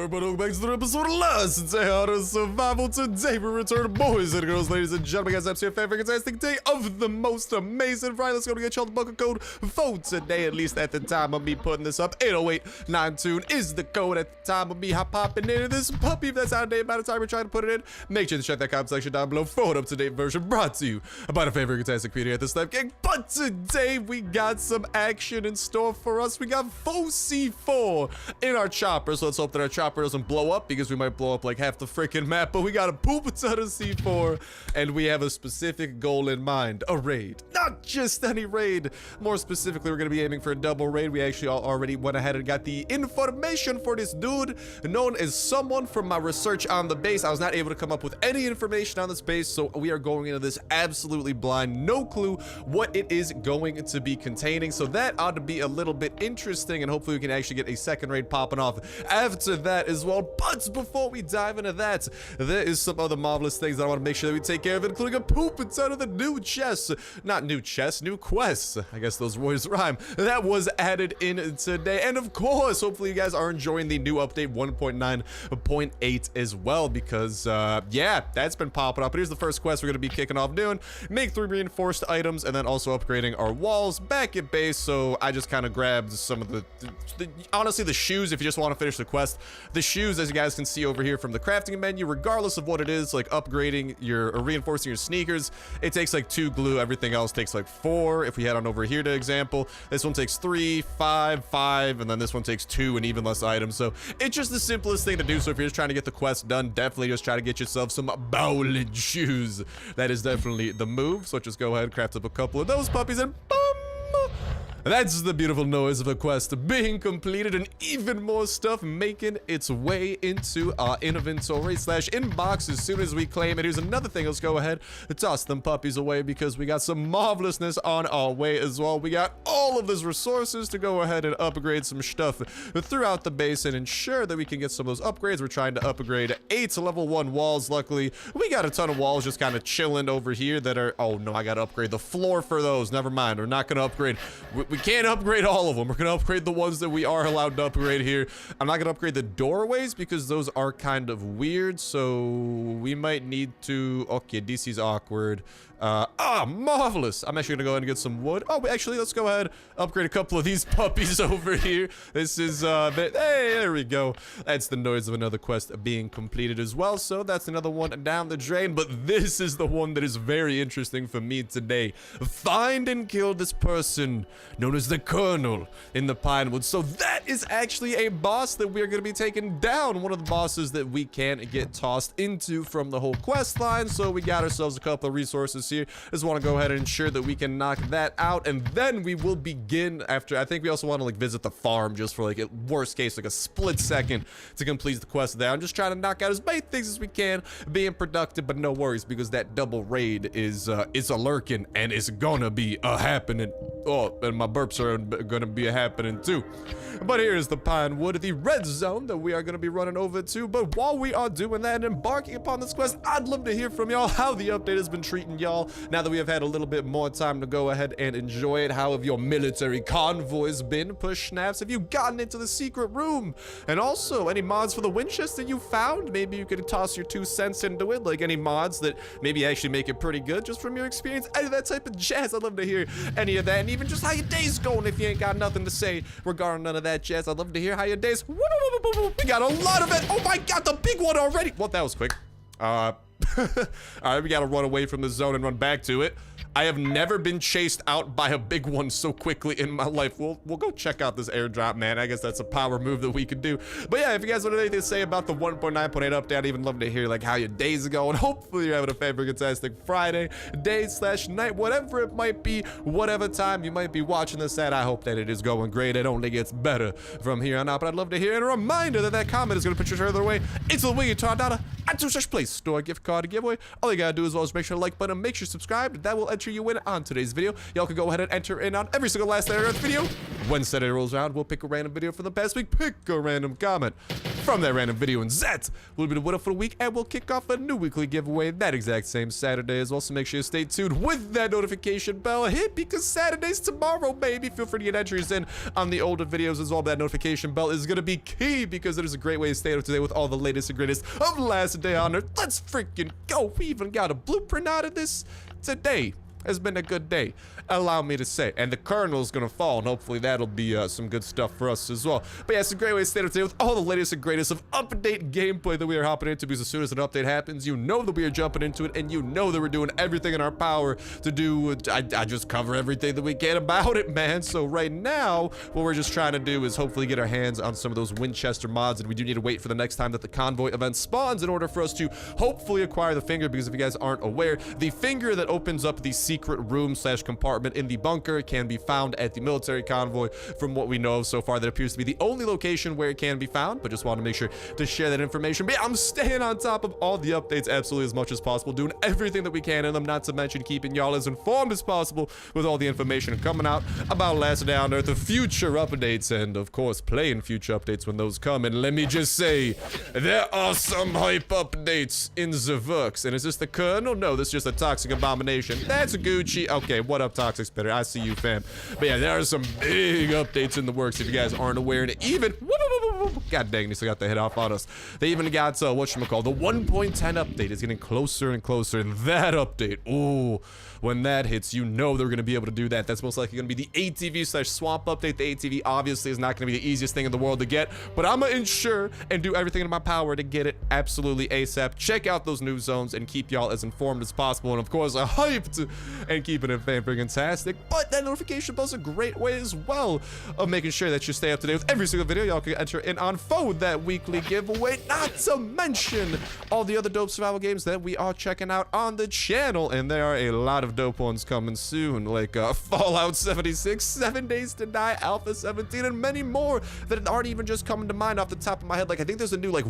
everybody, welcome back to the episode of Let's Say How to Survival. Today we return, boys and girls, ladies and gentlemen, guys, that's your favorite fantastic day of the most amazing Friday. Let's go to get y'all the bucket code for today, at least at the time of me putting this up. 80892 is the code at the time of me popping into this puppy. If that's out of date by the time we're trying to put it in, make sure to check that comment section down below for an up-to-date version brought to you by the favorite fantastic community at the Snipe Gang. But today we got some action in store for us. We got full C4 in our chopper, so let's hope that our chopper doesn't blow up, because we might blow up like half the freaking map. But we got a poop a ton of C4, and we have a specific goal in mind: a raid. Not just any raid. More specifically, we're gonna be aiming for a double raid. We actually already went ahead and got the information for this dude, known as someone from my research on the base. I was not able to come up with any information on this base, so we are going into this absolutely blind, no clue what it is going to be containing. So that ought to be a little bit interesting, and hopefully we can actually get a second raid popping off after that as well. But before we dive into that, there is some other marvelous things that I want to make sure that we take care of, including a poop a ton of the new chests. Not new chests, new quests. I guess those words rhyme. That was added in today. And of course, hopefully you guys are enjoying the new update 1.9.8 as well, because yeah, that's been popping up. But here's the first quest we're going to be kicking off doing: make 3 reinforced items, and then also upgrading our walls back at base. So I just kind of grabbed some of the honestly, the shoes, if you just want to finish the quest. The shoes, as you guys can see over here from the crafting menu, regardless of what it is, like upgrading your or reinforcing your sneakers, it takes like 2 glue. Everything else takes like 4. If we head on over here to example, this one takes 3, 5, and then this one takes 2 and even less items. So it's just the simplest thing to do. So if you're just trying to get the quest done, definitely just try to get yourself some bowling shoes. That is definitely the move. So just go ahead and craft up a couple of those puppies, and boom! That's the beautiful noise of a quest being completed, and even more stuff making its way into our inventory / inbox as soon as we claim it. Here's another thing. Let's go ahead and toss them puppies away, because we got some marvelousness on our way as well. We got all of those resources to go ahead and upgrade some stuff throughout the base and ensure that we can get some of those upgrades. We're trying to upgrade 8 level 1 walls. Luckily, we got a ton of walls just kind of chilling over here that are... Oh no, I gotta upgrade the floor for those. Never mind. We're not gonna upgrade... We can't upgrade all of them. We're gonna upgrade the ones that we are allowed to upgrade here. I'm not gonna upgrade the doorways because those are kind of weird, so we might need to... Okay, DC's awkward. Marvelous. I'm actually gonna go ahead and get some wood. Oh, actually, let's go ahead, upgrade a couple of these puppies over here. This is hey, there we go. That's the noise of another quest being completed as well. So that's another one down the drain. But this is the one that is very interesting for me today. Find and kill this person known as the Colonel in the Pinewoods. So that is actually a boss that we are going to be taking down. One of the bosses that we can get tossed into from the whole quest line. So we got ourselves a couple of resources here. Just want to go ahead and ensure that we can knock that out, and then we will begin after. I think we also want to like visit the farm just for like at worst case like a split second to complete the quest there. I'm just trying to knock out as many things as we can, being productive, but no worries, because that double raid is a lurking, and it's gonna be a happening. Oh, and my burps are gonna be a happening too. But here's the Pinewood, the red zone that we are gonna be running over to. But while we are doing that and embarking upon this quest, I'd love to hear from y'all how the update has been treating y'all now that we have had a little bit more time to go ahead and enjoy it. How have your military convoys been? Push snaps, have you gotten into the secret room? And also, any mods for the Winchester you found? Maybe you could toss your 2 cents into it, like any mods that maybe actually make it pretty good just from your experience. Any of that type of jazz. I'd love to hear any of that, and even just how your day's going. If you ain't got nothing to say regarding none of that jazz, I'd love to hear how your day's... We got a lot of it. Oh my god, the big one already. Well, that was quick. All right, we gotta run away from the zone and run back to it. I have never been chased out by a big one so quickly in my life. We'll go check out this airdrop, man. I guess that's a power move that we could do. But yeah, if you guys want anything to say about the 1.9.8 update, I'd even love to hear like how your days are going. Hopefully you're having a fantastic Friday, day / night, whatever it might be, whatever time you might be watching this at. I hope that it is going great. It only gets better from here on out. But I'd love to hear, and a reminder that that comment is going to put you further away into the Wing $2 at /place store gift card giveaway. All you gotta do is make sure to like button, make sure subscribe. That will enter you in on today's video. Y'all can go ahead and enter in on every single last Saturday video. When Saturday rolls around, we'll pick a random video from the past week, pick a random comment from that random video. And that will be the winner for the week, and we'll kick off a new weekly giveaway that exact same Saturday as well. So make sure you stay tuned with that notification bell hit, because Saturday's tomorrow, baby. Feel free to get entries in on the older videos as well. That notification bell is going to be key, because it is a great way to stay up to date with all the latest and greatest of Last Day on Earth. Let's freaking go. We even got a blueprint out of this today. Has been a good day, allow me to say. And the Colonel's gonna fall, and hopefully that'll be some good stuff for us as well. But yeah, it's a great way to stay up to date with all the latest and greatest of update gameplay that we are hopping into, because as soon as an update happens, you know that we are jumping into it, and you know that we're doing everything in our power to do, I just cover everything that we can about it, man. So right now, what we're just trying to do is hopefully get our hands on some of those Winchester mods, and we do need to wait for the next time that the convoy event spawns in order for us to hopefully acquire the finger, because if you guys aren't aware, the finger that opens up the secret room / compartment in the bunker can be found at the military convoy, from what we know of so far. That appears to be the only location where it can be found, but just want to make sure to share that information. But yeah, I'm staying on top of all the updates absolutely as much as possible, doing everything that we can in them, not to mention keeping y'all as informed as possible with all the information coming out about Last Day on Earth, the future updates, and of course playing future updates when those come. And let me just say, there are some hype updates in the works. And is this the Colonel? No, this is just a toxic abomination. That's Gucci. Okay, what up, Toxic Spitter? I see you, fam. But yeah, there are some big updates in the works if you guys aren't aware. And even, god dang, they still got the head off on us. They even got, whatchamacallit, the 1.10 update is getting closer and closer. And that update, ooh, when that hits, you know they're going to be able to do that. That's most likely going to be the ATV / swamp update. The ATV obviously is not going to be the easiest thing in the world to get, but I'm going to ensure and do everything in my power to get it absolutely ASAP. Check out those new zones and keep y'all as informed as possible. And of course, hyped and keeping it fan-freaking-tastic. But that notification bell is a great way as well of making sure that you stay up to date with every single video. Y'all can enter in on for that weekly giveaway, not to mention all the other dope survival games that we are checking out on the channel. And there are a lot of dope ones coming soon, like Fallout 76, 7 Days to Die, Alpha 17, and many more that aren't even just coming to mind off the top of my head. Like, I think there's a new, like,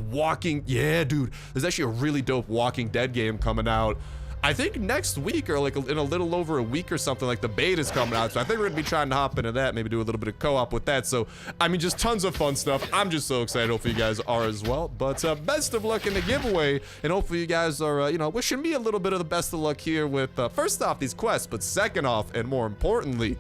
yeah, dude, there's actually a really dope Walking Dead game coming out. I think next week, or like in a little over a week or something. Like, the beta is coming out, so I think we're gonna be trying to hop into that, maybe do a little bit of co-op with that. So I mean, just tons of fun stuff. I'm just so excited. Hopefully you guys are as well. But best of luck in the giveaway, and hopefully you guys are you know, wishing me a little bit of the best of luck here with first off these quests, but second off, and more importantly,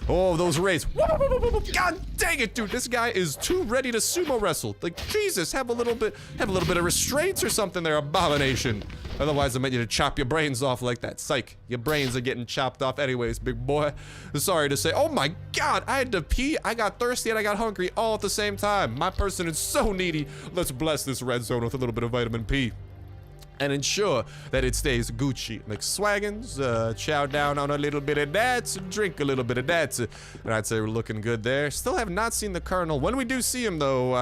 oh, those raids. God dang it, dude. This guy is too ready to sumo wrestle. Like, Jesus, have a little bit of restraints or something there, abomination. Otherwise, I meant you to chop your brains off like that. Psych. Your brains are getting chopped off anyways, big boy. Sorry to say. Oh my God, I had to pee, I got thirsty, and I got hungry all at the same time. My person is so needy. Let's bless this red zone with a little bit of vitamin P and ensure that it stays Gucci. Like swaggins, chow down on a little bit of that, drink a little bit of that, and I'd say we're looking good there. Still have not seen the Colonel. When we do see him, though,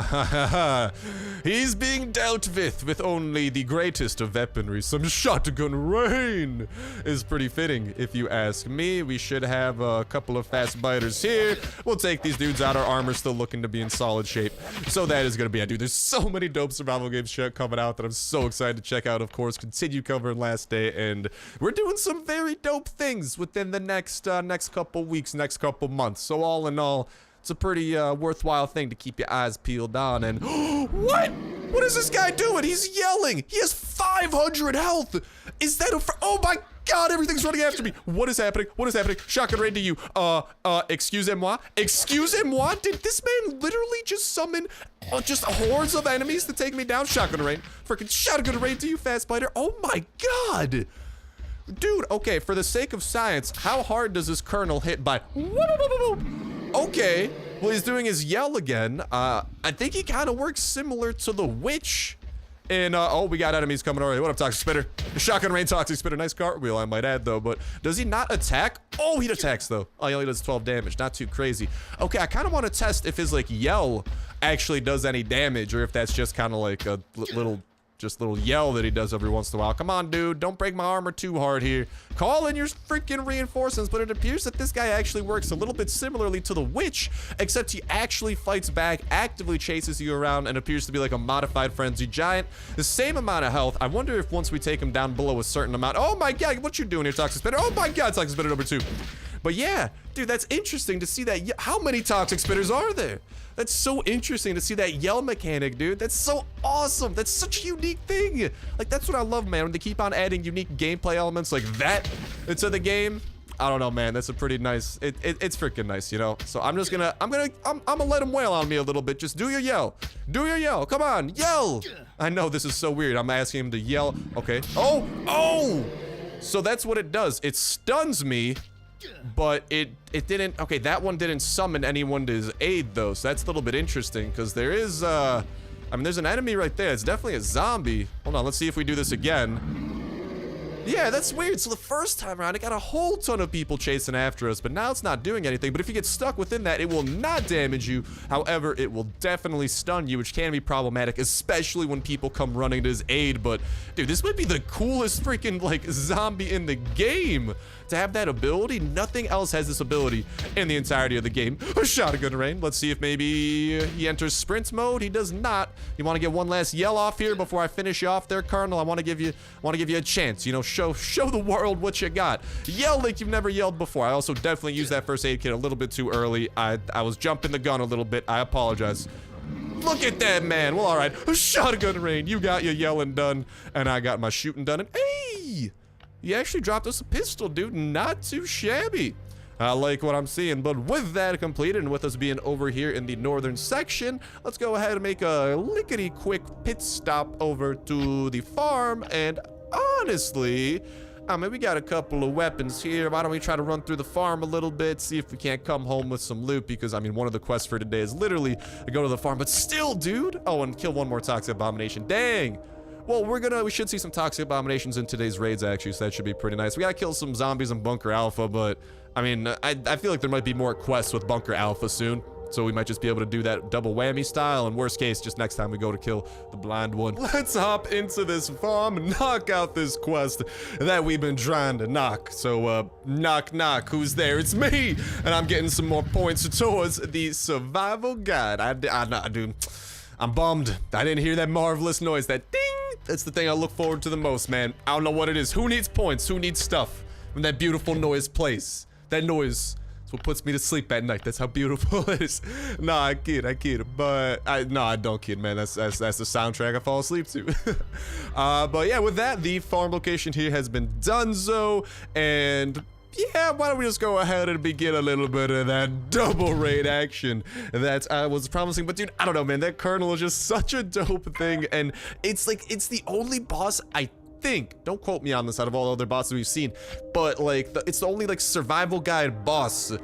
he's being dealt with only the greatest of weaponry. Some shotgun rain is pretty fitting, if you ask me. We should have a couple of fast biters here. We'll take these dudes out. Our armor's still looking to be in solid shape, so that is gonna be it, dude. There's so many dope survival games coming out that I'm so excited to check out. Of course, continue covering Last Day, and we're doing some very dope things within the next couple weeks, next couple months. So all in all, it's a pretty worthwhile thing to keep your eyes peeled on. And what is this guy doing? He's yelling. He has 500 health. Is that oh my God, everything's running after me. What is happening? What is happening? Shotgun raid to you. Excusez-moi? Excusez-moi? Did this man literally just summon just hordes of enemies to take me down? Shotgun raid. Freaking shotgun raid to you, fast spider. Oh my God. Dude, okay, for the sake of science, how hard does this Colonel hit by? Okay, well, he's doing his yell again. I think he kind of works similar to the witch. And, oh, we got enemies coming already. What up, Toxic Spitter? Shotgun rain, Toxic Spitter. Nice cartwheel, I might add, though. But does he not attack? Oh, he attacks, though. Oh, he only does 12 damage. Not too crazy. Okay, I kind of want to test if his, like, yell actually does any damage, or if that's just kind of like a little yell that he does every once in a while. Come on, dude. Don't break my armor too hard here. Call in your freaking reinforcements. But it appears that this guy actually works a little bit similarly to the witch, except he actually fights back, actively chases you around, and appears to be like a modified frenzy giant. The same amount of health. I wonder if once we take him down below a certain amount. Oh my God, what you doing here, Toxic Spitter? Oh my God, Toxic Spitter number 2. But yeah, dude, that's interesting to see that. How many toxic spitters are there? That's so interesting to see that yell mechanic, dude. That's so awesome. That's such a unique thing. Like, that's what I love, man, when they keep on adding unique gameplay elements like that into the game. I don't know, man. That's a pretty nice, it's freaking nice, you know? So I'm gonna let him wail on me a little bit. Just do your yell. Do your yell. Come on, yell. I know this is so weird. I'm asking him to yell. Okay. Oh! So that's what it does. It stuns me, but it didn't, okay, that one didn't summon anyone to his aid though. So that's a little bit interesting because there is, I mean, there's an enemy right there. It's definitely a zombie. Hold on, let's see if we do this again. Yeah, that's weird. So the first time around, it got a whole ton of people chasing after us, but now it's not doing anything. But if you get stuck within that, it will not damage you. However, it will definitely stun you, which can be problematic, especially when people come running to his aid. But, dude, this might be the coolest freaking, like, zombie in the game. To have that ability, nothing else has this ability in the entirety of the game. A shotgun rain. Let's see if maybe he enters sprint mode. He does not. You want to get one last yell off here before I finish you off there, Colonel? I want to give you a chance. You know, show the world what you got. Yell like you've never yelled before. I also definitely used that first aid kit a little bit too early. I was jumping the gun a little bit. I apologize. Look at that, man. Well, all right. A shotgun rain. You got your yelling done, and I got my shooting done. And hey! You actually dropped us a pistol, dude. Not too shabby. I like what I'm seeing. But with that completed and with us being over here in the northern section, let's go ahead and make a lickety-quick pit stop over to the farm. And honestly, I mean, we got a couple of weapons here. Why don't we try to run through the farm a little bit, see if we can't come home with some loot? Because, I mean, one of the quests for today is literally to go to the farm. But still, dude. Oh, and kill one more toxic abomination. Dang. Well, we should see some toxic abominations in today's raids, actually, so that should be pretty nice. We gotta kill some zombies in Bunker Alpha, but, I mean, I feel like there might be more quests with Bunker Alpha soon, so we might just be able to do that double whammy style, and worst case, just next time we go to kill the blind one. Let's hop into this farm and knock out this quest that we've been trying to knock. So, knock, knock, who's there? It's me, and I'm getting some more points towards the survival guide. Dude, I'm bummed. I didn't hear that marvelous noise, that ding. That's the thing I look forward to the most, man. I don't know what it is. Who needs points? Who needs stuff? When that beautiful noise plays. That noise is what puts me to sleep at night. That's how beautiful it is. Nah, I kid. But, no, I don't kid, man. That's the soundtrack I fall asleep to. But yeah, with that, the farm location here has been donezo. And yeah, why don't we just go ahead and begin a little bit of that double raid action that I was promising. But dude, I don't know, man, that Colonel is just such a dope thing, and it's like, it's the only boss, I think, don't quote me on this, out of all the other bosses we've seen, but like, it's the only like survival guide boss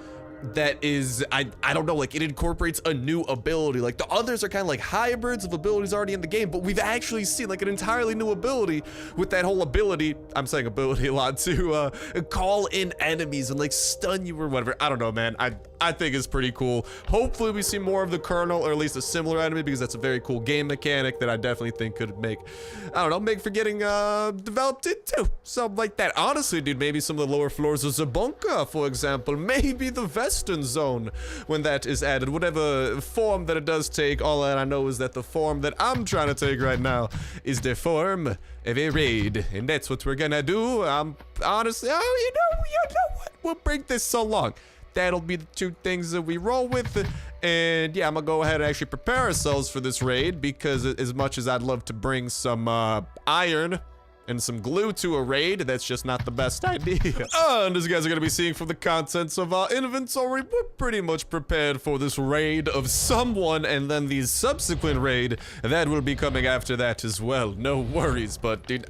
that is, I don't know, like it incorporates a new ability. Like the others are kind of like hybrids of abilities already in the game, but we've actually seen like an entirely new ability with that whole ability, I'm saying ability a lot, to call in enemies and like stun you or whatever. I don't know, man. I think it's pretty cool. Hopefully we see more of the Colonel, or at least a similar enemy, because that's a very cool game mechanic that I definitely think could make, I don't know, make for getting developed into something like that. Honestly, dude, maybe some of the lower floors of Zabunka, for example, maybe the Western Zone when that is added, whatever form that it does take. All that I know is that the form that I'm trying to take right now is the form of a raid, and that's what we're gonna do. Honestly, you know what, we'll break this so long. That'll be the two things that we roll with. And yeah, I'm gonna go ahead and actually prepare ourselves for this raid, because as much as I'd love to bring some iron and some glue to a raid, that's just not the best idea. And as you guys are gonna be seeing from the contents of our inventory, we're pretty much prepared for this raid of someone, and then the subsequent raid that will be coming after that as well. No worries. But dude,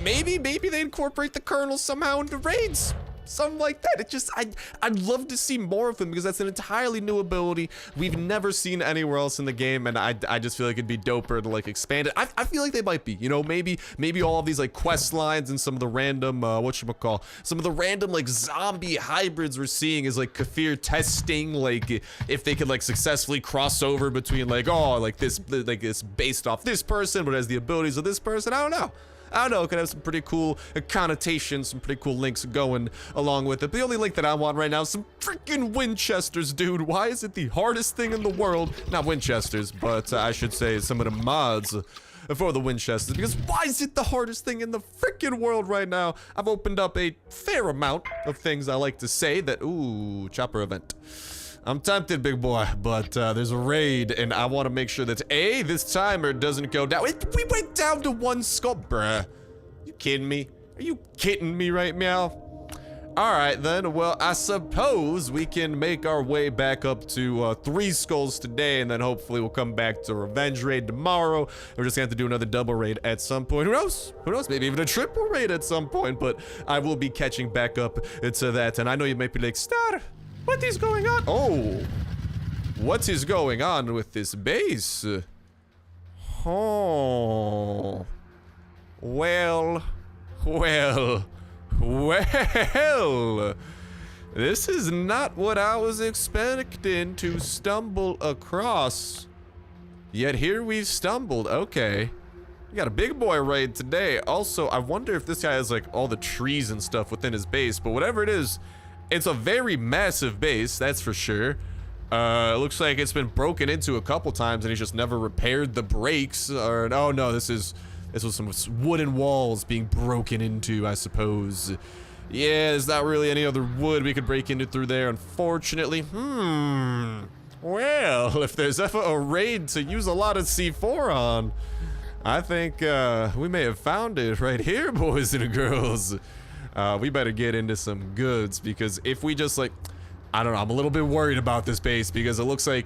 maybe they incorporate the Colonel somehow into raids. Something like that. It just, I'd love to see more of them, because that's an entirely new ability we've never seen anywhere else in the game, and I just feel like it'd be doper to like expand it. I feel like they might be, you know, maybe all of these like quest lines and some of the random some of the random like zombie hybrids we're seeing is like Kafir testing, like if they could like successfully cross over between like, oh, like this based off this person but has the abilities of this person. I don't know. It could have some pretty cool connotations, some pretty cool links going along with it. But the only link that I want right now is some freaking Winchesters, dude. Why is it the hardest thing in the world? Not Winchesters, but I should say some of the mods for the Winchesters, because why is it the hardest thing in the freaking world right now? I've opened up a fair amount of things I like to say that, ooh, chopper event. I'm tempted, big boy, but there's a raid, and I want to make sure that A, this timer doesn't go down. We went down to 1 skull, bruh. You kidding me? Are you kidding me right now? All right, then. Well, I suppose we can make our way back up to 3 skulls today, and then hopefully we'll come back to Revenge Raid tomorrow. We're just gonna have to do another double raid at some point. Who knows? Who knows? Maybe even a triple raid at some point, but I will be catching back up to that. And I know you might be like, Star, what is going on? Oh, what is going on with this base? Oh, well, this is not what I was expecting to stumble across. Yet here we've stumbled. Okay. We got a big boy raid today. Also, I wonder if this guy has like all the trees and stuff within his base, but whatever it is, it's a very massive base, that's for sure. It looks like it's been broken into a couple times and he's just never repaired the breaks. Or, oh no, this was some wooden walls being broken into, I suppose. Yeah, there's not really any other wood we could break into through there, unfortunately. Well, if there's ever a raid to use a lot of C4 on, I think we may have found it right here, boys and girls. We better get into some goods, because if we just like, I don't know, I'm a little bit worried about this base because it looks like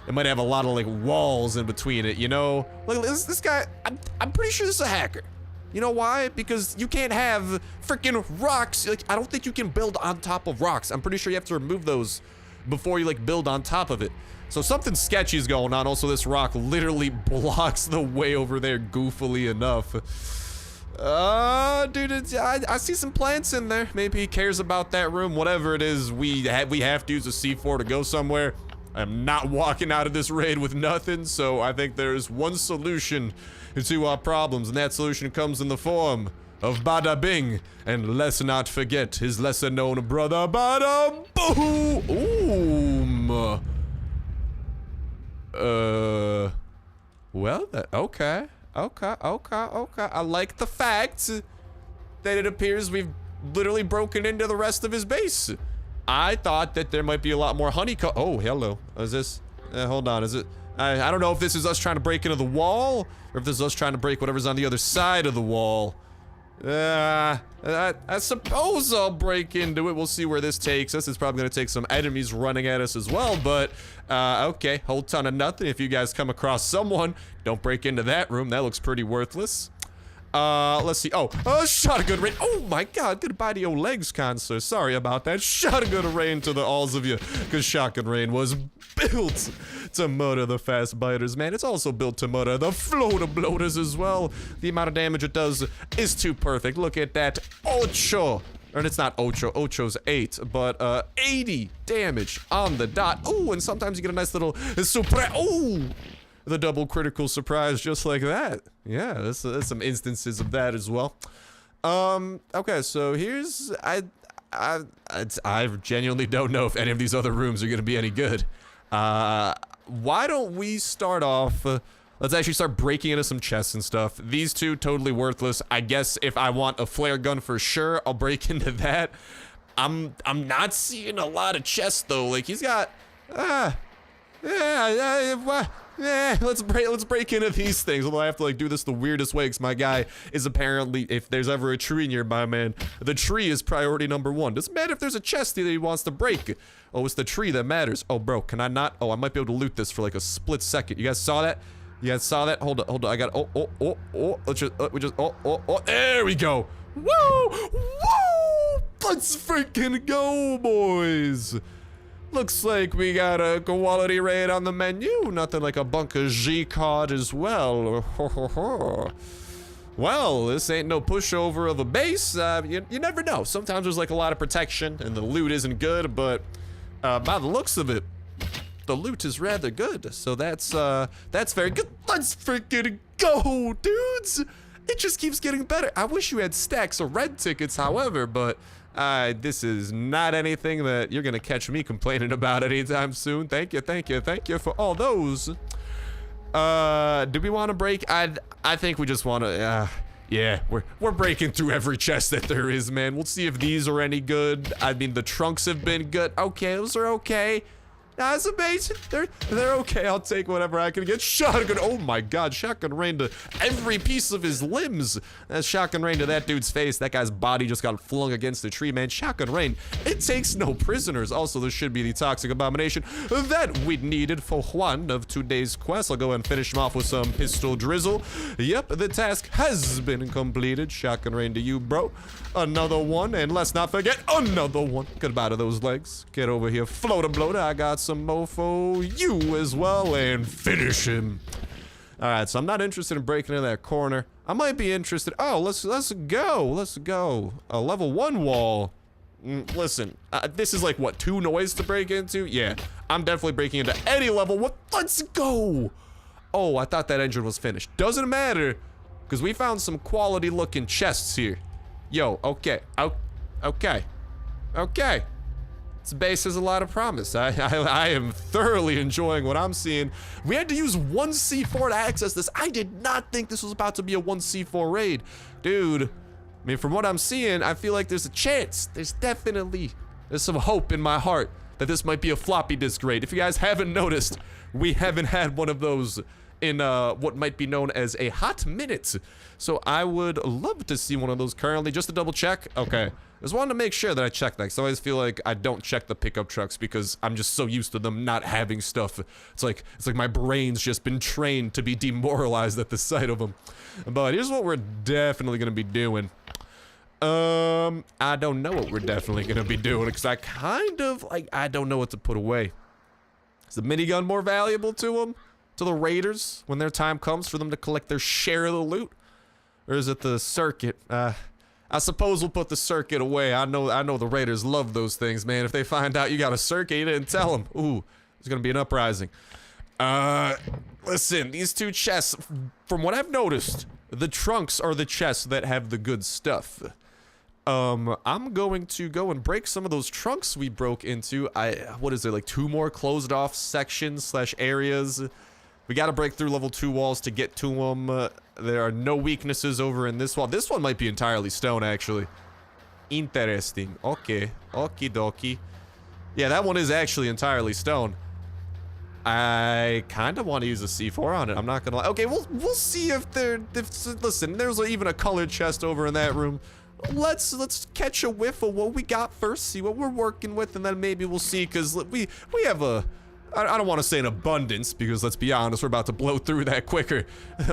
it might have a lot of like walls in between it, you know? Look, this guy, I'm pretty sure this is a hacker. You know why? Because you can't have freaking rocks. Like, I don't think you can build on top of rocks. I'm pretty sure you have to remove those before you like build on top of it. So something sketchy is going on. Also, this rock literally blocks the way over there, goofily enough. Dude, I see some plants in there. Maybe he cares about that room. Whatever it is, we have to use a C4 to go somewhere. I'm not walking out of this raid with nothing, so I think there's one solution to our problems, and that solution comes in the form of Bada Bing. And let's not forget his lesser-known brother, Bada Boom. Well, okay. I like the fact that it appears we've literally broken into the rest of his base. I thought that there might be a lot more honeycomb. Oh, hello. Is this? Hold on. Is it? I don't know if this is us trying to break into the wall, or if this is us trying to break whatever's on the other side of the wall. I suppose I'll break into it. We'll see where this takes us. It's probably going to take some enemies running at us as well, but okay, whole ton of nothing. If you guys come across someone, don't break into that room. That looks pretty worthless. Let's see. Oh, shotgun rain. Oh my god, goodbye to your legs, Consular. Sorry about that. Shotgun rain to the alls of you, because shotgun rain was built to murder the fast biters, man. It's also built to murder the floater bloaters as well. The amount of damage it does is too perfect. Look at that. Ocho. Or it's not Ocho. Ocho's 8, but 80 damage on the dot. Ooh, and sometimes you get a nice little ooh. The double critical surprise just like that. Yeah, there's some instances of that as well. Okay, so here's I genuinely don't know if any of these other rooms are gonna be any good. Why don't we start off, let's actually start breaking into some chests and stuff. These two, totally worthless. I guess if I want a flare gun for sure, I'll break into that. I'm not seeing a lot of chests though. Like he's got, let's break into these things. Although I have to like do this the weirdest way, because my guy is apparently, if there's ever a tree nearby, man, the tree is priority #1. Doesn't matter if there's a chest that he wants to break. Oh, it's the tree that matters. Oh, bro, can I not? Oh, I might be able to loot this for like a split second. You guys saw that? You guys saw that? Hold on. I got, let's just, there we go. Woo! Let's freaking go, boys. Looks like we got a quality raid on the menu. Nothing like a bunker G card as well. Well, this ain't no pushover of a base. You never know. Sometimes there's like a lot of protection and the loot isn't good, but by the looks of it, the loot is rather good. So that's very good. Let's freaking go, dudes. It just keeps getting better. I wish you had stacks of red tickets, however, but this is not anything that you're gonna catch me complaining about anytime soon. Thank you for all those. Do we want to break? I think we just want to, yeah, we're breaking through every chest that there is, man. We'll see if these are any good. I mean, the trunks have been good. Okay, those are okay. That's amazing. They're okay. I'll take whatever I can get. Shotgun. Oh my god, shotgun rain to every piece of his limbs. That shotgun rain to that dude's face. That guy's body just got flung against a tree, man. Shotgun rain. It takes no prisoners. Also, there should be the toxic abomination that we needed for one of today's quests. I'll go and finish him off with some pistol drizzle. Yep, the task has been completed. Shotgun rain to you, bro. Another one, and let's not forget another one. Goodbye to those legs. Get over here, float and bloater. I got some mofo, you as well, and finish him. All right, so I'm not interested in breaking into that corner. I might be interested. Oh, let's go. A level 1 wall. Listen, this is like what, 2 noise to break into? Yeah, I'm definitely breaking into any level. What? Let's go. Oh, I thought that engine was finished. Doesn't matter, because we found some quality looking chests here. Yo, okay. This base has a lot of promise. I am thoroughly enjoying what I'm seeing. We had to use 1 C4 to access this. I did not think this was about to be a 1 C4 raid. Dude, I mean, from what I'm seeing, I feel like there's a chance. There's some hope in my heart that this might be a floppy disk raid. If you guys haven't noticed, we haven't had one of those in what might be known as a hot minute. So I would love to see one of those currently, just to double check. Okay, I just wanted to make sure that I checked that, because I always feel like I don't check the pickup trucks because I'm just so used to them not having stuff. It's like my brain's just been trained to be demoralized at the sight of them. But here's what we're definitely gonna be doing. I don't know what we're definitely gonna be doing, because I don't know what to put away. Is the minigun more valuable to them? To the raiders when their time comes for them to collect their share of the loot? Or is it the circuit? I suppose we'll put the circuit away. I know the raiders love those things, man. If they find out you got a circuit, you didn't tell them. Ooh, there's gonna be an uprising. Listen, these 2 chests, from what I've noticed, the trunks are the chests that have the good stuff. I'm going to go and break some of those trunks we broke into. What is there, like 2 more closed off sections / areas? We gotta break through level 2 walls to get to them. There are no weaknesses over in this wall. This one might be entirely stone, actually. Interesting. Okay. Okie dokie. Yeah, that one is actually entirely stone. I kind of want to use a C4 on it. I'm not gonna lie. Okay, we'll see if listen, there's even a colored chest over in that room. Let's catch a whiff of what we got first, see what we're working with, and then maybe we'll see, because we have a, I don't want to say an abundance, because let's be honest, we're about to blow through that quicker.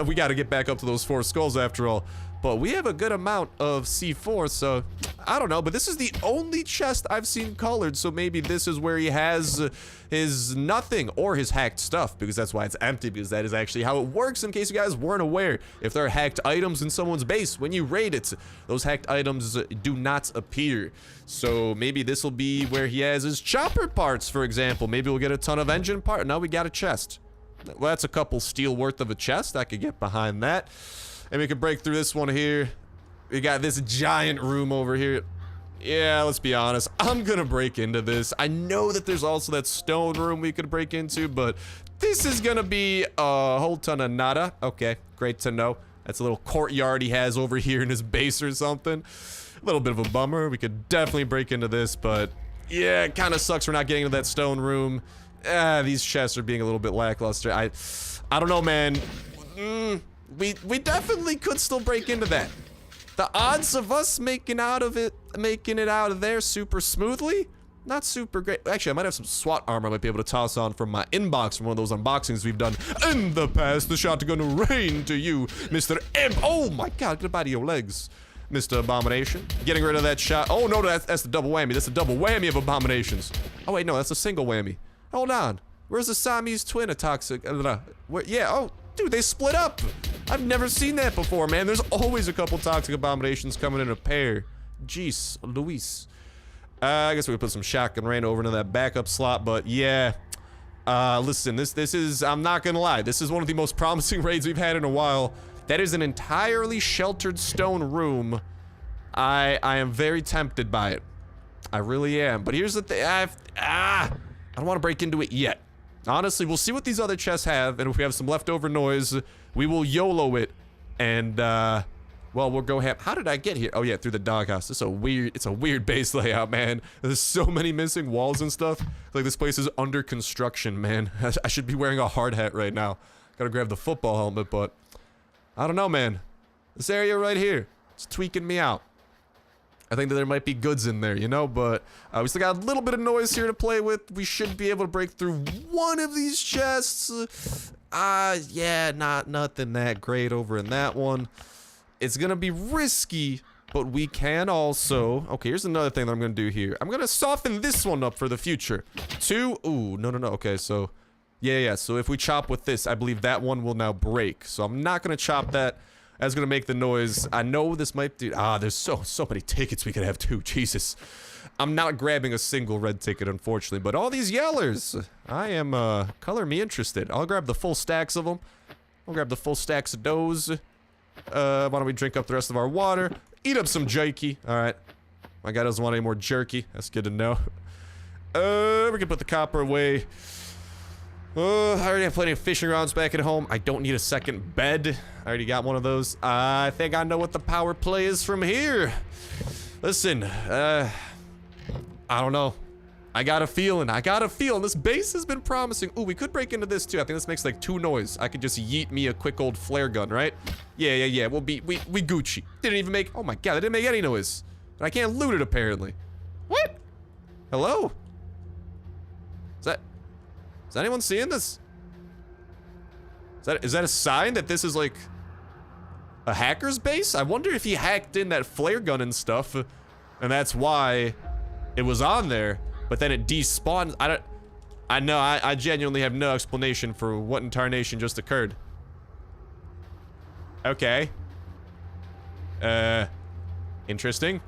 We got to get back up to those 4 skulls after all. But we have a good amount of C4, so I don't know. But this is the only chest I've seen colored, so maybe this is where he has his nothing or his hacked stuff, because that's why it's empty, because that is actually how it works, in case you guys weren't aware. If there are hacked items in someone's base, when you raid it, those hacked items do not appear. So maybe this will be where he has his chopper parts, for example. Maybe we'll get a ton of engine part. No, we got a chest. Well, that's a couple steel worth of a chest. I could get behind that. And we can break through this one here. We got this giant room over here. Yeah, let's be honest. I'm gonna break into this. I know that there's also that stone room we could break into, but this is gonna be a whole ton of nada. Okay, great to know. That's a little courtyard he has over here in his base or something. A little bit of a bummer. We could definitely break into this, but yeah, it kind of sucks we're not getting into that stone room. These chests are being a little bit lackluster. I don't know, man. We definitely could still break into that. The odds of us making it out of there super smoothly, not super great. Actually, I might have some SWAT armor I might be able to toss on from my inbox from one of those unboxings we've done in the past. The shotgun rain to you, Mr. M. Oh my god, goodbye to your legs, Mr. Abomination. Getting rid of that shot. Oh no, that's the double whammy. That's the double whammy of abominations. Oh wait, no, that's a single whammy. Hold on. Where's the Siamese twin of toxic? Yeah, oh. Dude, they split up. I've never seen that before, man. There's always a couple toxic abominations coming in a pair. Jeez, Luis. I guess we could put some shotgun rain over into that backup slot, but yeah. Listen, this is, I'm not gonna lie, this is one of the most promising raids we've had in a while. That is an entirely sheltered stone room. I am very tempted by it. I really am. But here's the thing, I don't want to break into it yet. Honestly, we'll see what these other chests have, and if we have some leftover noise, we will YOLO it, and, well, we'll go how did I get here? Oh, yeah, through the doghouse. It's a weird base layout, man. There's so many missing walls and stuff. Like, this place is under construction, man. I should be wearing a hard hat right now. Gotta grab the football helmet, but I don't know, man. This area right here, it's tweaking me out. I think that there might be goods in there, you know, but we still got a little bit of noise here to play with. We should be able to break through one of these chests. Yeah, nothing that great over in that one. It's gonna be risky, but we can also... Okay, here's another thing that I'm gonna do here. I'm gonna soften this one up for the future. Ooh, no. Okay, so... Yeah, so if we chop with this, I believe that one will now break. So I'm not gonna chop that. That's gonna make the noise. I know this might do... there's so many tickets we could have too. Jesus. I'm not grabbing a single red ticket, unfortunately. But all these yellers, I am, color me interested. I'll grab the full stacks of them. I'll grab the full stacks of those. Why don't we drink up the rest of our water? Eat up some jerky. Alright. My guy doesn't want any more jerky. That's good to know. We can put the copper away. I already have plenty of fishing rods back at home. I don't need a second bed. I already got one of those. I think I know what the power play is from here. Listen, I don't know. I got a feeling. This base has been promising. Ooh, we could break into this too. I think this makes like 2 noise. I could just yeet me a quick old flare gun, right? Yeah. We Gucci. Didn't even make... Oh my god, that didn't make any noise. And I can't loot it apparently. What? Hello? Is anyone seeing this? Is that a sign that this is like a hacker's base? I wonder if he hacked in that flare gun and stuff, and that's why it was on there, but then it despawned. I genuinely have no explanation for what in tarnation just occurred. Okay. Interesting.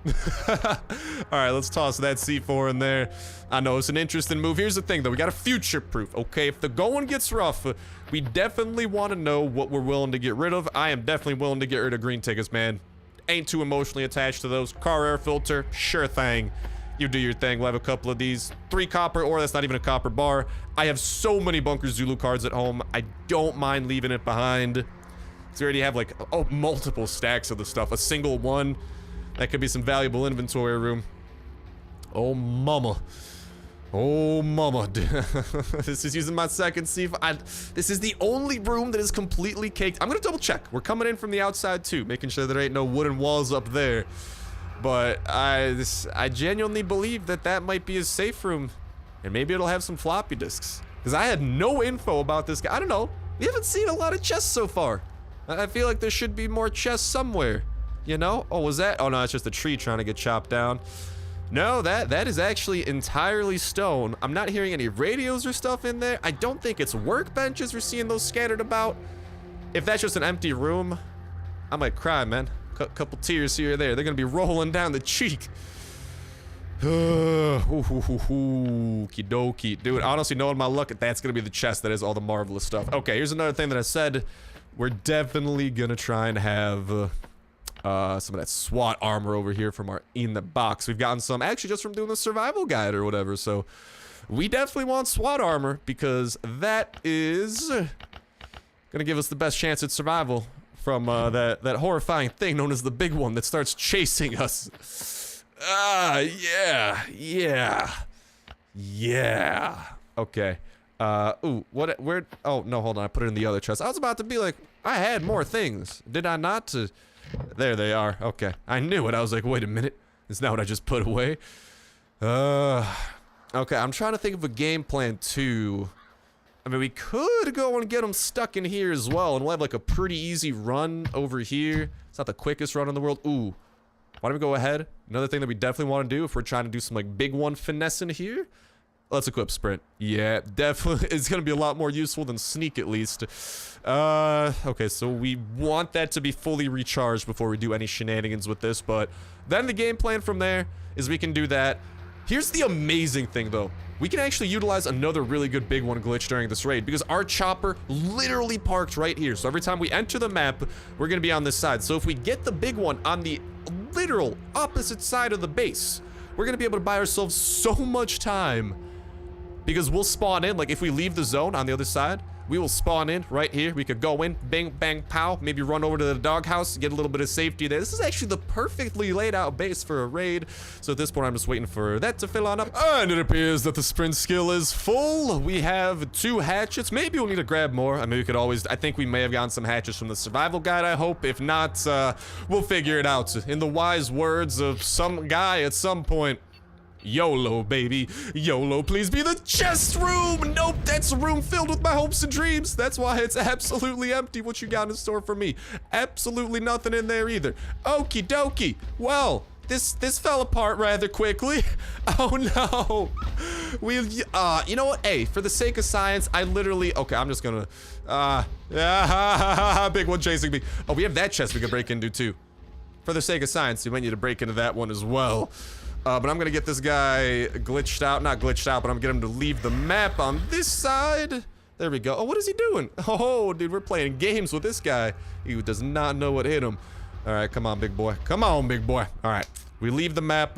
Alright, let's toss that C4 in there. I know, it's an interesting move. Here's the thing, though. We gotta future-proof, okay? If the going gets rough, we definitely want to know what we're willing to get rid of. I am definitely willing to get rid of green tickets, man. Ain't too emotionally attached to those. Car air filter, sure thing. You do your thing. We'll have a couple of these. 3 copper ore, that's not even a copper bar. I have so many Bunker Zulu cards at home. I don't mind leaving it behind. So we already have, like, multiple stacks of the stuff. A single one. That could be some valuable inventory room. Oh, mama. Oh, mama. This is using my second C4. This is the only room that is completely caked. I'm gonna double check. We're coming in from the outside, too. Making sure there ain't no wooden walls up there. But I genuinely believe that might be a safe room. And maybe it'll have some floppy disks. Because I had no info about this guy. I don't know. We haven't seen a lot of chests so far. I feel like there should be more chests somewhere. You know? Oh, was that? Oh, no, it's just a tree trying to get chopped down. No, that is actually entirely stone. I'm not hearing any radios or stuff in there. I don't think it's workbenches. We're seeing those scattered about. If that's just an empty room, I might cry, man. Couple tears here or there. They're gonna be rolling down the cheek. Okie dokie. Dude, honestly, knowing my luck, that's gonna be the chest that has all the marvelous stuff. Okay, here's another thing that I said. We're definitely gonna try and have... some of that SWAT armor over here from our in the box. We've gotten some actually just from doing the survival guide or whatever, so we definitely want SWAT armor because that is gonna give us the best chance at survival from that horrifying thing known as the big one that starts chasing us. Yeah. Okay. Ooh, where? Oh, no, hold on. I put it in the other chest. I was about to be like, I had more things. Did I not? There they are. Okay. I knew it. I was like, wait a minute. Is that what I just put away? Okay, I'm trying to think of a game plan too. I mean, we could go and get them stuck in here as well, and we'll have like a pretty easy run over here. It's not the quickest run in the world. Ooh. Why don't we go ahead? Another thing that we definitely want to do if we're trying to do some like big one finesse in here. Let's equip sprint. Yeah, definitely. It's going to be a lot more useful than sneak at least. Okay, so we want that to be fully recharged before we do any shenanigans with this, but then the game plan from there is we can do that. Here's the amazing thing though. We can actually utilize another really good big one glitch during this raid because our chopper literally parked right here. So every time we enter the map, we're going to be on this side. So if we get the big one on the literal opposite side of the base, we're going to be able to buy ourselves so much time because we'll spawn in, like if we leave the zone on the other side, we will spawn in right here. We could go in, bang, bang, pow, maybe run over to the doghouse, get a little bit of safety there. This is actually the perfectly laid out base for a raid. So at this point, I'm just waiting for that to fill on up. And it appears that the sprint skill is full. We have 2 hatchets. Maybe we'll need to grab more. I mean, we could always, I think we may have gotten some hatchets from the survival guide, I hope. If not, we'll figure it out. In the wise words of some guy at some point, YOLO, baby. YOLO, please be the chest room. Nope, that's a room filled with my hopes and dreams. That's why it's absolutely empty. What you got in store for me? Absolutely nothing in there either. Okie dokie. Well, this fell apart rather quickly. Oh no. You know what? Hey, for the sake of science, I literally, okay, I'm just gonna, big one chasing me. Oh, we have that chest we could break into too. For the sake of science, we might need to break into that one as well. But I'm gonna get this guy glitched out. Not glitched out, but I'm gonna get him to leave the map on this side. There we go. Oh, what is he doing? Oh, dude, we're playing games with this guy. He does not know what hit him. All right, come on, big boy. Come on, big boy. All right, we leave the map.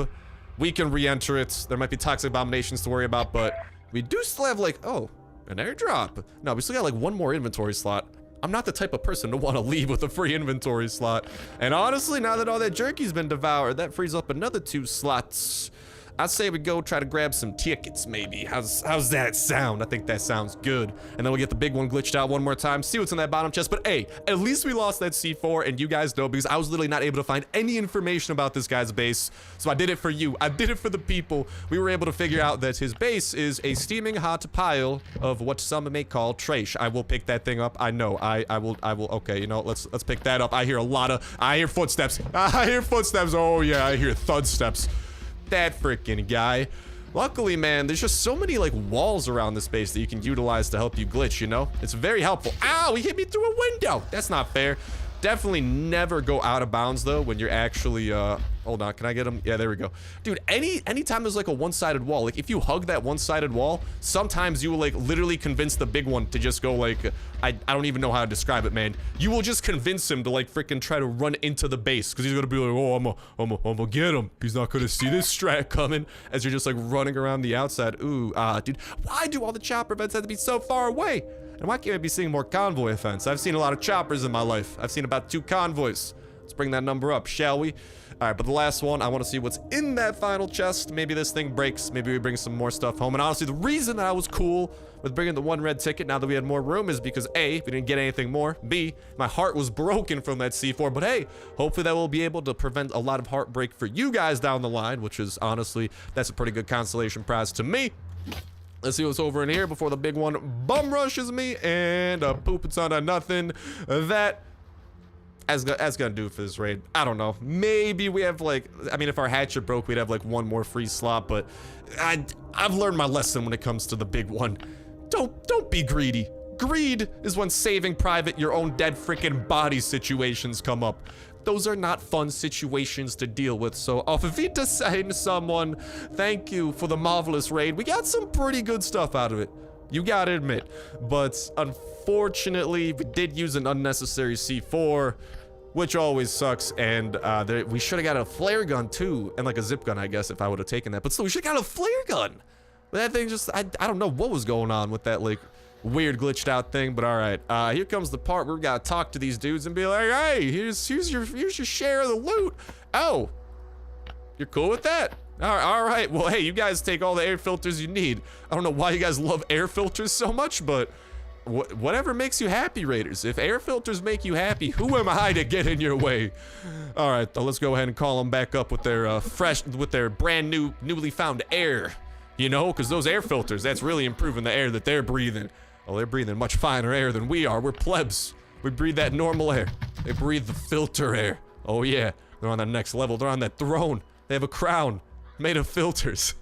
We can re-enter it. There might be toxic abominations to worry about, but we do still have like, oh, an airdrop. No, we still got like 1 more inventory slot. I'm not the type of person to want to leave with a free inventory slot. And honestly, now that all that jerky's been devoured, that frees up another 2 slots. I'd say we go try to grab some tickets, maybe. How's that sound? I think that sounds good. And then we'll get the big one glitched out one more time, see what's in that bottom chest. But hey, at least we lost that C4, and you guys know, because I was literally not able to find any information about this guy's base. So I did it for you. I did it for the people. We were able to figure out that his base is a steaming hot pile of what some may call trash. I will pick that thing up. I know. I will. Okay, you know, let's pick that up. I hear footsteps. I hear footsteps. Oh yeah, I hear thud steps. That freaking guy. Luckily, man, there's just so many like walls around this base that you can utilize to help you glitch, you know? It's very helpful. Ow, he hit me through a window. That's not fair. Definitely never go out of bounds though when you're actually hold on, can I get him? Yeah, there we go. Dude, anytime there's like a one-sided wall, like if you hug that one-sided wall, sometimes you will like literally convince the big one to just go like, I don't even know how to describe it, man. You will just convince him to like freaking try to run into the base because he's gonna be like, oh, I'm gonna get him. He's not gonna see this strat coming as you're just like running around the outside. Ooh, dude, why do all the chopper events have to be so far away? And why can't I be seeing more convoy events? I've seen a lot of choppers in my life. I've seen about 2 convoys. Let's bring that number up, shall we? All right, but the last one, I want to see what's in that final chest. Maybe this thing breaks. Maybe we bring some more stuff home. And honestly, the reason that I was cool with bringing the 1 red ticket now that we had more room is because A, we didn't get anything more. B, my heart was broken from that C4. But hey, hopefully that will be able to prevent a lot of heartbreak for you guys down the line, which is honestly, that's a pretty good consolation prize to me. Let's see what's over in here before the big one bum rushes me and poop it's on a nothing. That's gonna do it for this raid. I don't know. Maybe we have like, I mean, if our hatchet broke, we'd have like 1 more free slot, but I've learned my lesson when it comes to the big one. Don't be greedy. Greed is when saving private your own dead freaking body situations come up. Those are not fun situations to deal with. So, auf Wiedersehen, someone. Thank you for the marvelous raid. We got some pretty good stuff out of it. You gotta admit. But unfortunately, we did use an unnecessary C4, which always sucks. And we should have got a flare gun too, and like a zip gun, I guess, if I would have taken that. But still, we should have got a flare gun. But that thing just, I don't know what was going on with that, like, weird glitched out thing. But all right, here comes the part where we gotta talk to these dudes and be like, hey, here's your share of the loot. Oh, you're cool with that? All right, well, hey, you guys take all the air filters you need. I don't know why you guys love air filters so much, but whatever makes you happy, Raiders. If air filters make you happy, who am I to get in your way? All right, let's go ahead and call them back up with their brand new, newly found air. You know, because those air filters, that's really improving the air that they're breathing. Oh, they're breathing much finer air than we are. We're plebs. We breathe that normal air. They breathe the filter air. Oh yeah, they're on that next level. They're on that throne. They have a crown made of filters.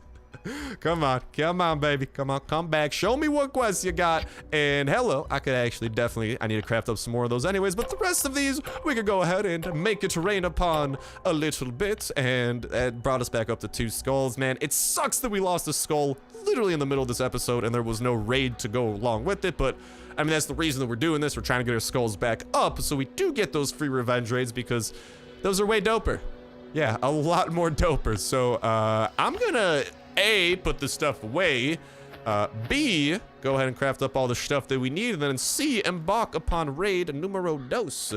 Come on, baby. Come on, come back. Show me what quests you got. And hello, I could actually definitely, I need to craft up some more of those anyways, but the rest of these, we could go ahead and make it rain upon a little bit. And that brought us back up to 2 skulls, man. It sucks that we lost a skull literally in the middle of this episode and there was no raid to go along with it, but I mean, that's the reason that we're doing this. We're trying to get our skulls back up so we do get those free revenge raids because those are way doper. Yeah, a lot more doper. So, I'm gonna put this stuff away, B, go ahead and craft up all the stuff that we need, and then C, embark upon raid numero dos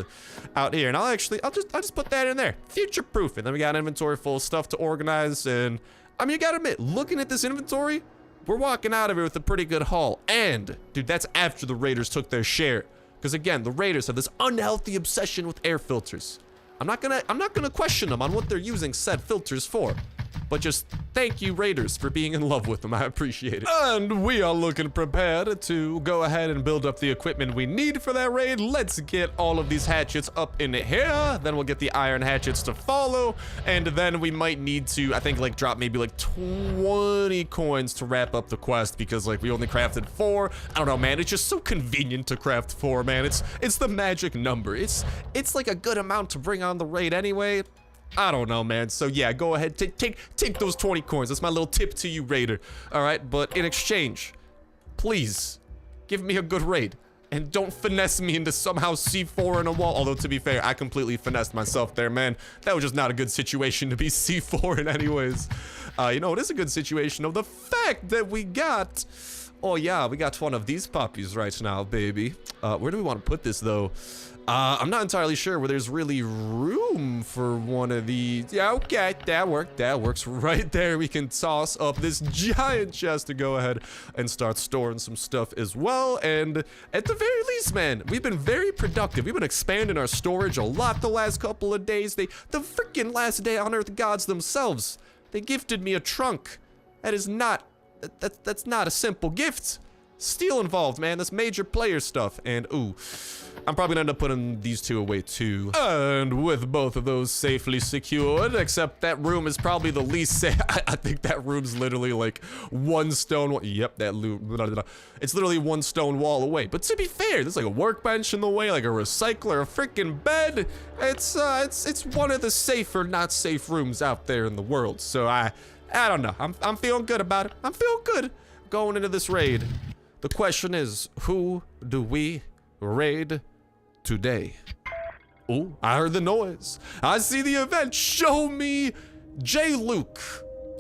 out here. And I'll just put that in there, future-proof. And then we got an inventory full of stuff to organize. And I mean, you gotta admit, looking at this inventory, we're walking out of here with a pretty good haul. And dude, that's after the raiders took their share. Because again, the raiders have this unhealthy obsession with air filters. I'm not gonna question them on what they're using said filters for. But just thank you, raiders, for being in love with them. I appreciate it. And we are looking prepared to go ahead and build up the equipment we need for that raid. Let's get all of these hatchets up in here. Then we'll get the iron hatchets to follow. And then we might need to, I think, like, drop maybe like 20 coins to wrap up the quest, because like we only crafted 4. I don't know, man. It's just so convenient to craft 4, man. It's the magic number. It's like a good amount to bring on the raid anyway. I don't know, man. So yeah, go ahead, take those 20 coins. That's my little tip to you, raider. All right, but in exchange, please give me a good raid, and don't finesse me into somehow C4 in a wall. Although to be fair, I completely finessed myself there, man. That was just not a good situation to be C4 in, anyways. You know, it is a good situation of the fact that we got. Oh yeah, we got one of these puppies right now, baby. Where do we want to put this though? I'm not entirely sure where there's really room for one of these. Yeah, okay, that works right there. We can toss up this giant chest to go ahead and start storing some stuff as well. And at the very least, man, we've been very productive. We've been expanding our storage a lot the last couple of days. The freaking last day on Earth gods themselves, they gifted me a trunk. That is not, that's not a simple gift. Steel involved, man. That's major player stuff. And ooh, I'm probably gonna end up putting these two away too. And with both of those safely secured, except that room is probably the least safe. I think that room's literally like one stone wall. Yep, that room. It's literally one stone wall away. But to be fair, there's like a workbench in the way, like a recycler, a freaking bed. It's one of the safer, not safe rooms out there in the world. So I don't know. I'm feeling good about it. I'm feeling good going into this raid. The question is, who do we raid today? Oh, I heard the noise. I see the event. Show me J. Luke.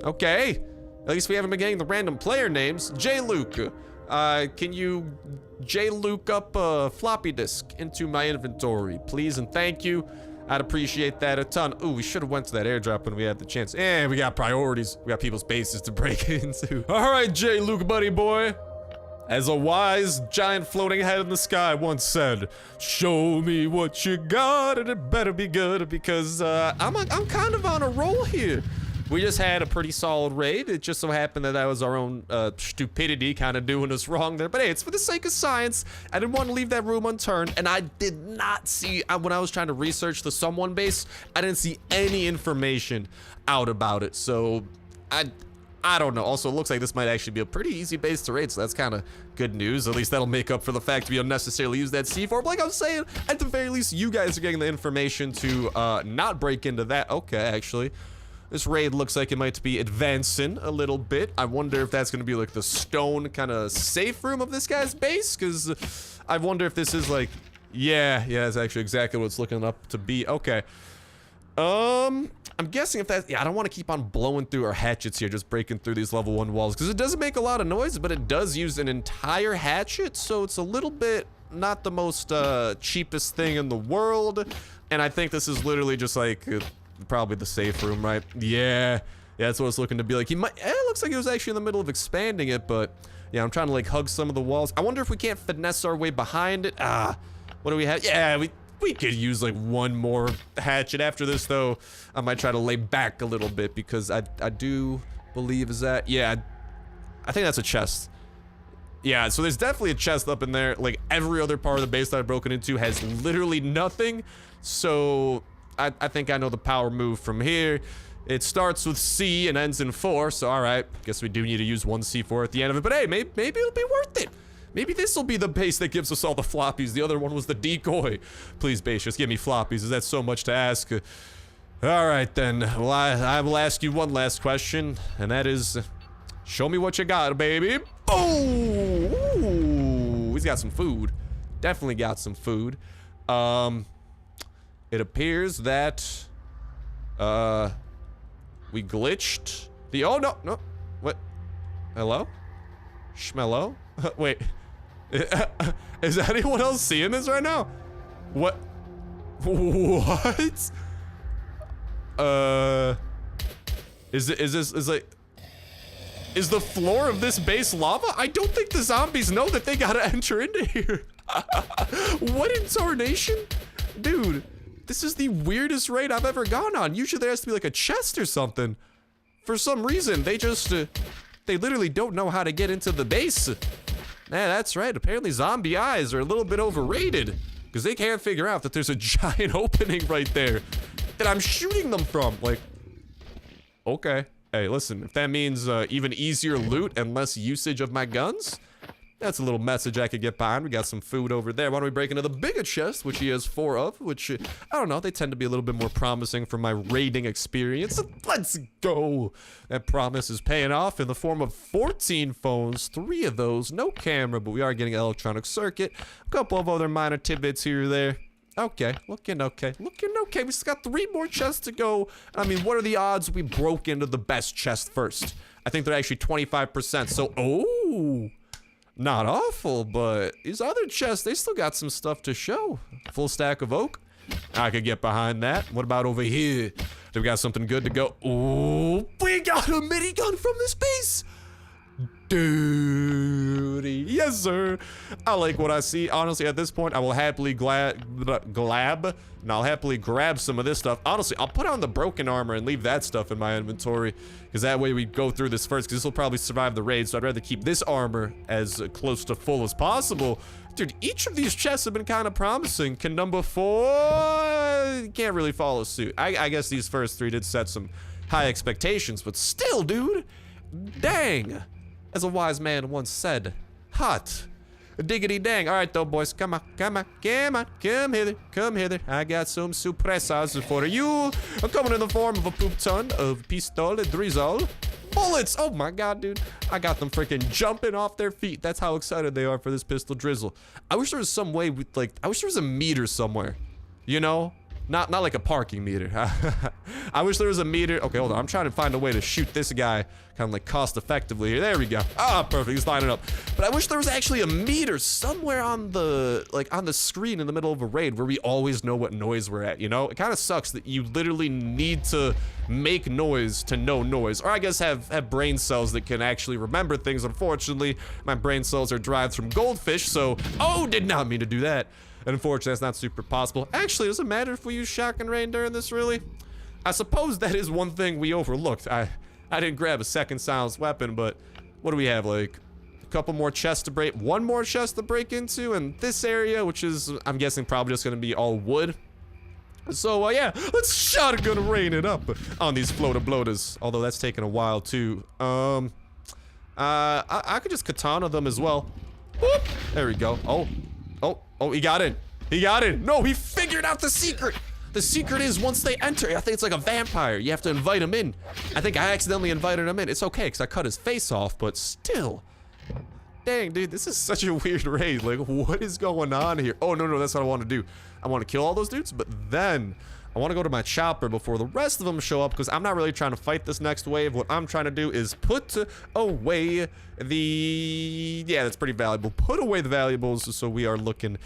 Okay. At least we haven't been getting the random player names. J. Luke. Can you J. Luke up a floppy disk into my inventory, please and thank you. I'd appreciate that a ton. Ooh, we should have went to that airdrop when we had the chance. And we got priorities. We got people's bases to break into. All right, J. Luke, buddy boy. As a wise giant floating head in the sky once said, show me what you got and it better be good, because I'm kind of on a roll here. We just had a pretty solid raid. It just so happened that was our own stupidity kind of doing us wrong there. But hey, it's for the sake of science. I didn't want to leave that room unturned, and I did not see, when I was trying to research the someone base, I didn't see any information out about it. So I don't know. Also, it looks like this might actually be a pretty easy base to raid, so that's kind of good news. At least that'll make up for the fact we unnecessarily use that C4. But like I was saying, at the very least, you guys are getting the information to not break into that. Okay, actually, this raid looks like it might be advancing a little bit. I wonder if that's going to be like the stone kind of safe room of this guy's base, because I wonder if this is like, yeah, it's actually exactly what it's looking up to be. Okay. I'm guessing if that, yeah, I don't want to keep on blowing through our hatchets here, just breaking through these level 1 walls, because it doesn't make a lot of noise, but it does use an entire hatchet, so it's a little bit not the most cheapest thing in the world. And I think this is literally just like probably the safe room, right? Yeah, that's what it's looking to be like. He might, it looks like he was actually in the middle of expanding it, but yeah, I'm trying to like hug some of the walls. I wonder if we can't finesse our way behind it. What do we have? Yeah, we could use like one more hatchet. After this though, I might try to lay back a little bit, because I do believe is that, yeah, I think that's a chest. Yeah, so there's definitely a chest up in there. Like every other part of the base that I've broken into has literally nothing. So I think I know the power move from here. It starts with C and ends in 4. So all right, guess we do need to use one C4 at the end of it. But hey, maybe it'll be worth it. Maybe this will be the base that gives us all the floppies. The other one was the decoy. Please, base, just give me floppies. Is that so much to ask? All right, then. Well, I will ask you one last question, and that is, show me what you got, baby. Oh, ooh, he's got some food. Definitely got some food. It appears that we glitched the. Oh no, what? Hello? Schmello? Wait. Is anyone else seeing this right now? What? What? Is the floor of this base lava? I don't think the zombies know that they gotta enter into here. What in tarnation? Dude, this is the weirdest raid I've ever gone on. Usually there has to be like a chest or something. For some reason, they just, they literally don't know how to get into the base. Man, that's right. Apparently zombie eyes are a little bit overrated because they can't figure out that there's a giant opening right there that I'm shooting them from. Like, okay. Hey, listen, if that means even easier loot and less usage of my guns, that's a little message I could get behind. We got some food over there. Why don't we break into the bigger chest, which he has 4 of, which, I don't know, they tend to be a little bit more promising for my raiding experience. Let's go. That promise is paying off in the form of 14 phones, 3 of those, no camera, but we are getting an electronic circuit, a couple of other minor tidbits here or there. Okay, looking okay. Looking okay. We still got 3 more chests to go. I mean, what are the odds we broke into the best chest first? I think they're actually 25%. So, oh, not awful, but these other chests, they still got some stuff to show. Full stack of oak. I could get behind that. What about over here? Do we got something good to go? Oh, we got a minigun from this base. Dude, yes sir. I like what I see. Honestly, at this point, I will happily grab some of this stuff. Honestly, I'll put on the broken armor and leave that stuff in my inventory, because that way we go through this first, because this will probably survive the raid, so I'd rather keep this armor as close to full as possible. Dude, each of these chests have been kind of promising. Can number 4... can't really follow suit. I guess these first 3 did set some high expectations, but still, dude, dang. As a wise man once said, hot diggity dang. All right, though, boys, come on, come hither. I got some suppressors for you. I'm coming in the form of a poop ton of pistol drizzle. Bullets! Oh my god, dude. I got them freaking jumping off their feet. That's how excited they are for this pistol drizzle. I wish there was some way with, like, I wish there was a meter somewhere. You know? Not like a parking meter. I wish there was a meter. Okay, hold on. I'm trying to find a way to shoot this guy kind of like cost effectively here. There we go. Ah, perfect. He's lining up. But I wish there was actually a meter somewhere on the, like, on the screen in the middle of a raid where we always know what noise we're at, you know? It kind of sucks that you literally need to make noise to know noise. Or I guess have brain cells that can actually remember things. Unfortunately, my brain cells are derived from goldfish, so... Oh, did not mean to do that. Unfortunately, that's not super possible. Actually, does it matter if we use shotgun rain during this, really? I suppose that is one thing we overlooked. I didn't grab a second silenced weapon, but what do we have, like a couple more chests to break, 1 more chest to break into in this area, which is, I'm guessing, probably just gonna be all wood. So, yeah, let's shotgun rain it up on these floater-bloaters, although that's taking a while, too. I could just katana them as well. Whoop. There we go. Oh, he got in. He got in. No, he figured out the secret. The secret is once they enter, I think it's like a vampire. You have to invite him in. I think I accidentally invited him in. It's okay, because I cut his face off, but still. Dang, dude, this is such a weird raid. Like, what is going on here? Oh, no, that's what I want to do. I want to kill all those dudes, but then I want to go to my chopper before the rest of them show up, because I'm not really trying to fight this next wave. What I'm trying to do is put away the... Yeah, that's pretty valuable. Put away the valuables so we are looking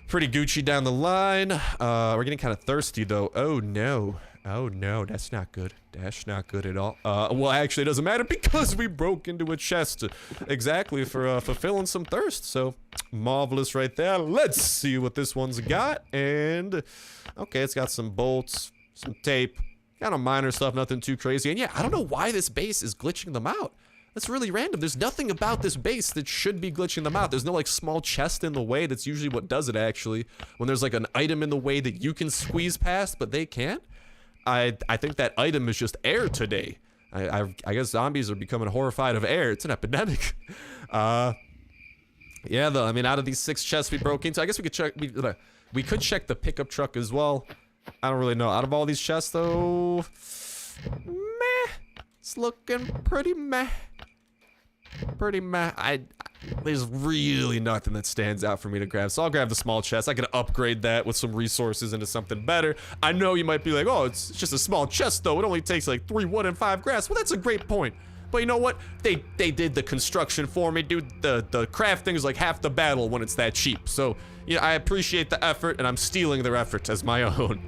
pretty Gucci down the line. We're getting kind of thirsty, though. Oh, no. Oh, no, that's not good. That's not good at all. Well, actually, it doesn't matter because we broke into a chest exactly for fulfilling some thirst. So, marvelous right there. Let's see what this one's got. And, okay, it's got some bolts, some tape, kind of minor stuff, nothing too crazy. And yeah, I don't know why this base is glitching them out. That's really random. There's nothing about this base that should be glitching them out. There's no, like, small chest in the way. That's usually what does it, actually. When there's, like, an item in the way that you can squeeze past, but they can't. I think that item is just air today. I guess zombies are becoming horrified of air. It's an epidemic. Yeah, though, I mean, out of these 6 chests we broke into, I guess we could check, we could check the pickup truck as well. I don't really know. Out of all these chests, though, meh. It's looking pretty meh. Pretty meh. There's really nothing that stands out for me to grab, so I'll grab the small chest. I could upgrade that with some resources into something better. I know you might be like, oh, it's just a small chest, though. It only takes like 3 wood and 5 grass. Well, that's a great point. But you know what? They did the construction for me, dude. The crafting is like half the battle when it's that cheap. So, yeah, I appreciate the effort, and I'm stealing their effort as my own.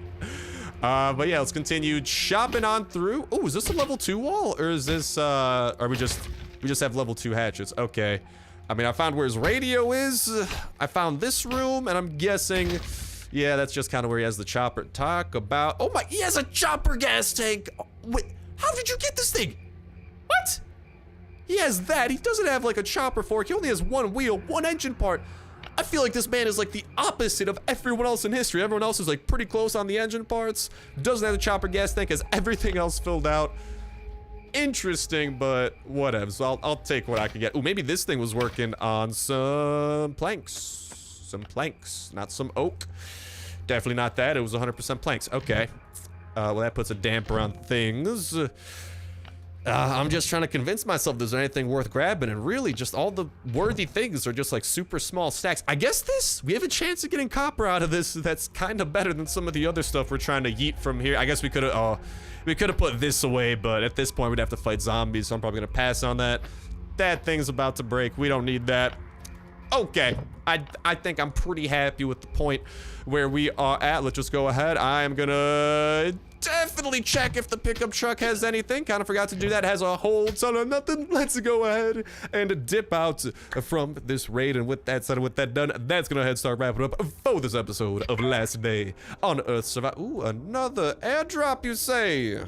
But yeah, let's continue chopping on through. Oh, is this a level 2 wall? Or is this, we just have level 2 hatchets? Okay. I mean, I found where his radio is. I found this room, and I'm guessing, yeah, that's just kind of where he has the chopper. Talk about, oh my, he has a chopper gas tank. Wait, how did you get this thing? What? He has that. He doesn't have like a chopper fork. He only has one wheel, one engine part. I feel like this man is like the opposite of everyone else in history. Everyone else is like pretty close on the engine parts. Doesn't have the chopper gas tank, has everything else filled out. Interesting, but whatever. So I'll take what I can get. Ooh, maybe this thing was working on some planks. Some planks, not some oak. Definitely not that. It was 100% planks. Okay. Well, that puts a damper on things. I'm just trying to convince myself there's anything worth grabbing, and really just all the worthy things are just like super small stacks. I guess we have a chance of getting copper out of this that's kind of better than some of the other stuff we're trying to yeet from here. I guess we could have put this away, but at this point we'd have to fight zombies, so I'm probably gonna pass on that. That thing's about to break. We don't need that. Okay, I think I'm pretty happy with the point where we are at. Let's just go ahead. I am gonna definitely check if the pickup truck has anything. Kind of forgot to do that. It has a whole ton of nothing. Let's go ahead and dip out from this raid. And with that said, with that done, that's gonna start wrapping up for this episode of Last Day on Earth Survival. Ooh, another airdrop, you say?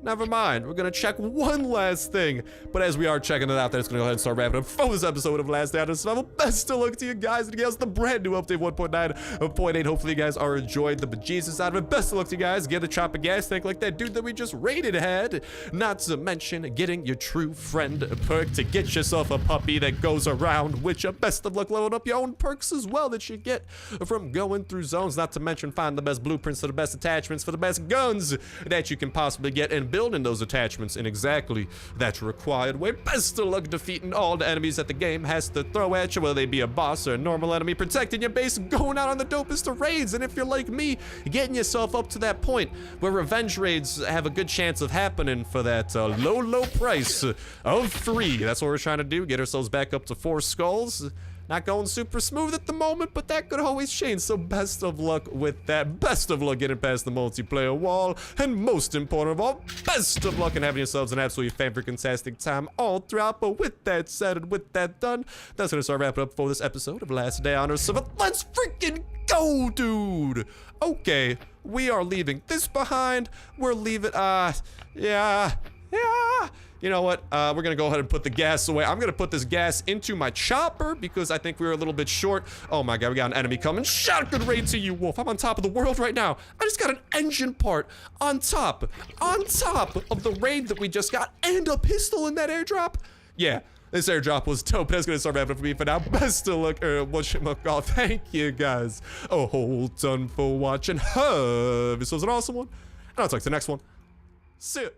Never mind, we're gonna check one last thing. But as we are checking it out, that's gonna go ahead and start wrapping up for this episode of Last Day on Earth Survival. Best of luck to you guys and girls. The brand new update 1.9.8. Hopefully you guys are enjoying the bejesus out of it. Best of luck to you guys. Get a chopper gas tank like that dude that we just raided had. Not to mention getting your true friend perk to get yourself a puppy that goes around with you. Best of luck leveling up your own perks as well that you get from going through zones. Not to mention find the best blueprints for the best attachments for the best guns that you can possibly get, and building those attachments in exactly that required way. Best of luck defeating all the enemies that the game has to throw at you, whether they be a boss or a normal enemy, protecting your base, going out on the dopest of raids. And if you're like me, getting yourself up to that point where revenge raids have a good chance of happening for that low price of free. That's what we're trying to do, get ourselves back up to 4 skulls. Not going super smooth at the moment, but that could always change. So best of luck with that. Best of luck getting past the multiplayer wall. And most important of all, best of luck in having yourselves an absolutely fantastic time all throughout. But with that said and with that done, that's going to start wrapping up for this episode of Last Day on Earth. So let's freaking go, dude. Okay, we are leaving this behind. We're leaving, yeah. You know what? We're gonna go ahead and put the gas away. I'm gonna put this gas into my chopper because I think we were a little bit short. Oh my god, we got an enemy coming. Shotgun raid to you, Wolf. I'm on top of the world right now. I just got an engine part on top of the raid that we just got, and a pistol in that airdrop. Yeah, this airdrop was dope. That's gonna start wrapping up for me for now. Best of luck, whatchamacallit. Thank you guys a whole ton for watching. This was an awesome one, and I'll talk to the next one. See ya.